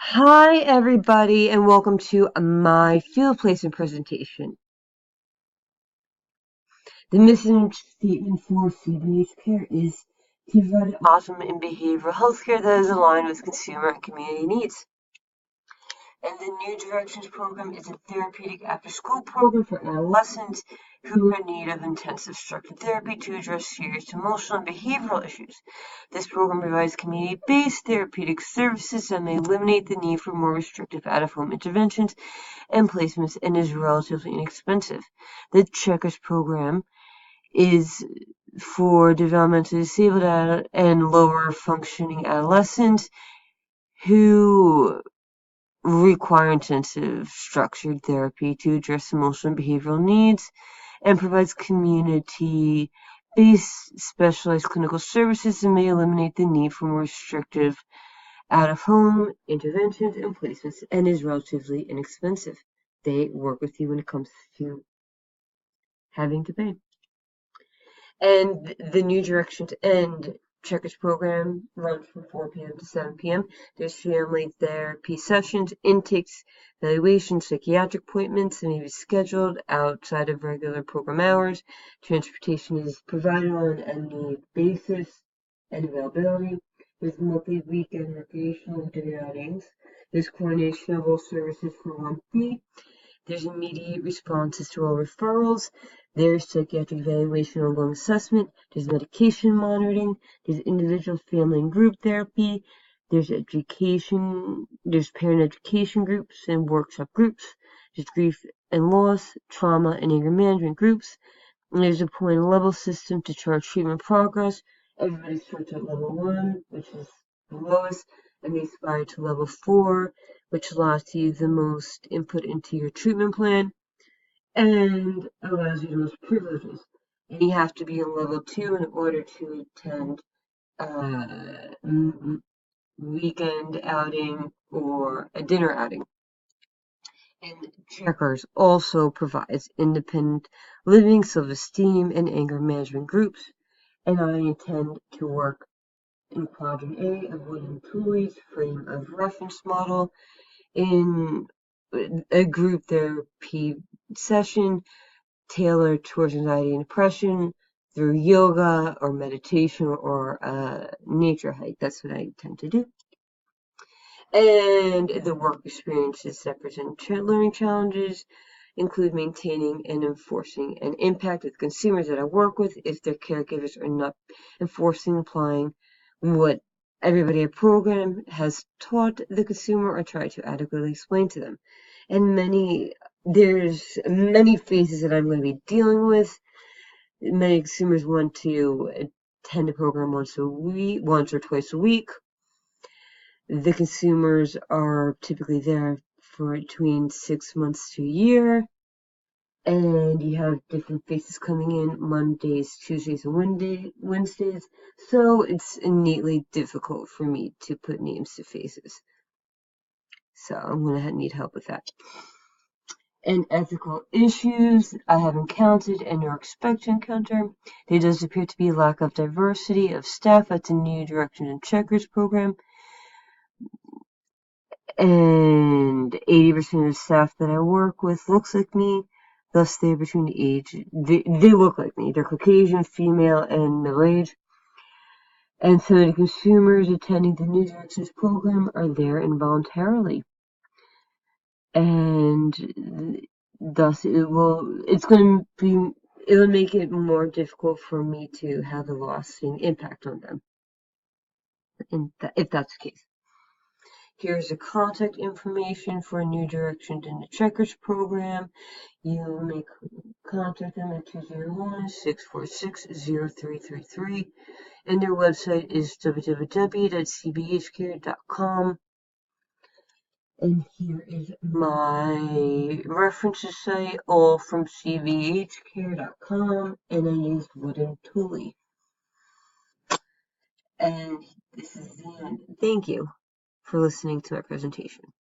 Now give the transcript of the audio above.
Hi, everybody, and welcome to my field placement presentation. The mission statement for CBH Care is to provide awesome and behavioral health care that is aligned with consumer and community needs. And the New Directions program is a therapeutic after-school program for adolescents who are in need of intensive structured therapy to address serious emotional and behavioral issues. This program provides community-based therapeutic services that may eliminate the need for more restrictive out-of-home interventions and placements and is relatively inexpensive. The Checkers program is for developmentally disabled and lower functioning adolescents who require intensive structured therapy to address emotional and behavioral needs and provides community-based specialized clinical services and may eliminate the need for more restrictive out-of-home interventions and placements and is relatively inexpensive. They work with you when it comes to having to pay. And the New Directions End Checkers program runs from 4 p.m. to 7 p.m. There's family therapy sessions, intakes, evaluations, psychiatric appointments, and may be scheduled outside of regular program hours. Transportation is provided on a need basis and availability. There's monthly weekend recreational and dinner outings. There's coordination of all services for one fee. There's immediate responses to all referrals. There's psychiatric evaluation and ongoing assessment. There's medication monitoring. There's individual, family, and group therapy. There's education. There's parent education groups and workshop groups. There's grief and loss, trauma, and anger management groups. And there's a point and level system to chart treatment progress. Everybody starts at level 1, which is the lowest, and they aspire to level 4, which allows you the most input into your treatment plan and allows you the most privileges. And you have to be in level 2 in order to attend weekend outing or a dinner outing. And Checkers also provides independent living, self-esteem, and anger management groups. And I intend to work in Quadrant A of William Cooley's frame of reference model in a group therapy session tailored towards anxiety and depression through yoga or meditation or a nature hike. That's what I intend to do. And the work experiences that present learning challenges include maintaining and enforcing an impact with consumers that I work with if their caregivers are not enforcing and applying what everybody at program has taught the consumer or tried to adequately explain to them. And there's many phases that I'm going to be dealing with. Many consumers want to attend a program once or twice a week. The consumers are typically there for between 6 months to a year. And you have different faces coming in Mondays, Tuesdays, and Wednesdays. So it's innately difficult for me to put names to faces. So I'm going to need help with that. And ethical issues I have encountered and or expect to encounter. There does appear to be a lack of diversity of staff at the New Directions and Checkers program. And 80% of the staff that I work with looks like me. Thus, they're between the age. They look like me. They're Caucasian, female, and middle age. And so the consumers attending the New Directions program are there involuntarily. And thus, it'll make it more difficult for me to have a lasting impact on them. If that's the case. Here's the contact information for New Directions in the Checkers program. You may contact them at 201-646-0333. And their website is www.cbhcare.com. And here is my references site, all from cbhcare.com, and I used Wooden Toolie. And this is the end. Thank you for listening to my presentation.